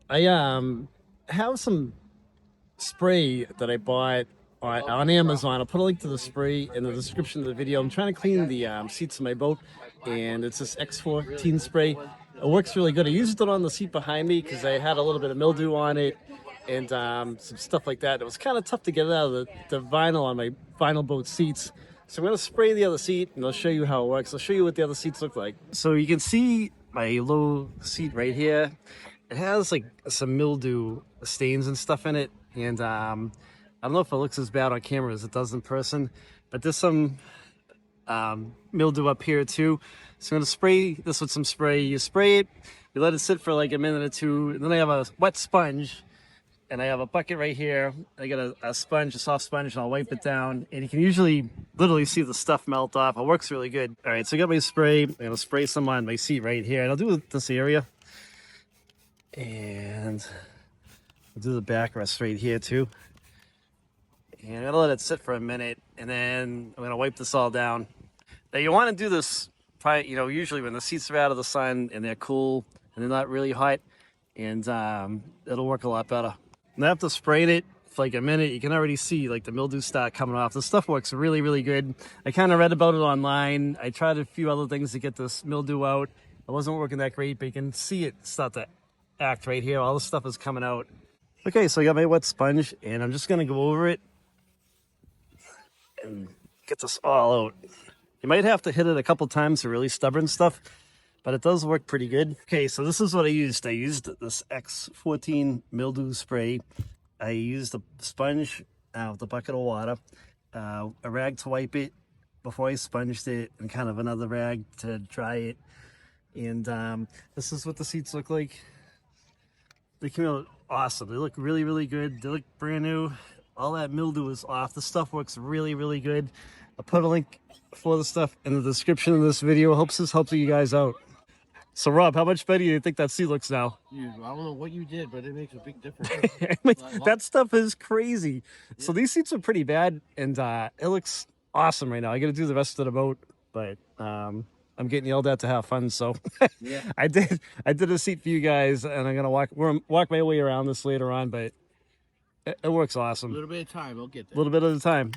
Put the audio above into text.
I have some spray that I bought on Amazon. I'll put a link to the spray in the description of the video. I'm trying to clean the seats of my boat, and it's this X14 spray. It works really good. I used it on the seat behind me because I had a little bit of mildew on it and some stuff like that. It was kind of tough to get it out of the vinyl on my vinyl boat seats. So I'm going to spray the other seat, and I'll show you how it works. I'll show you what the other seats look like. So you can see my low seat right here. It has like some mildew stains and stuff in it, and I don't know if it looks as bad on camera as it does in person, but there's some mildew up here too. So I'm gonna spray this with some spray. You spray it, you let it sit for like a minute or two, and then I have a wet sponge, and I have a bucket right here. I got a sponge, a soft sponge, and I'll wipe it down, and you can usually literally see the stuff melt off. It works really good. All right, so I got my spray. I'm gonna spray some on my seat right here, and I'll do this area. And I'll do the backrest right here too. And I'm gonna let it sit for a minute, and then I'm gonna wipe this all down. Now you want to do this, probably, usually when the seats are out of the sun and they're cool and they're not really hot, and it'll work a lot better. And after spraying it for like a minute, you can already see like the mildew start coming off. This stuff works really, really good. I kind of read about it online. I tried a few other things to get this mildew out. It wasn't working that great, but you can see it start to act right here. All this stuff is coming out. Okay, so I got my wet sponge, and I'm just gonna go over it and get this all out. You might have to hit it a couple times for really stubborn stuff, but it does work pretty good. Okay, so this is what I used. I used this X14 mildew spray. I used a sponge with a bucket of water, a rag to wipe it before I sponged it, and kind of another rag to dry it. And this is what the seats look like. They came out awesome. They look really, really good. They look brand new. All that mildew is off. The stuff works really, really good. I'll put a link for the stuff in the description of this video. Hopes this helps you guys out. So Rob, how much better do you think that seat looks now? I don't know what you did, but it makes a big difference. That stuff is crazy. Yeah. So these seats are pretty bad, and it looks awesome right now. I got to do the rest of the boat, but I'm getting yelled at to have fun, so yeah. I did a seat for you guys, and I'm gonna walk my way around this later on, but it works awesome. A little bit of time, we'll get there. A little bit at a time.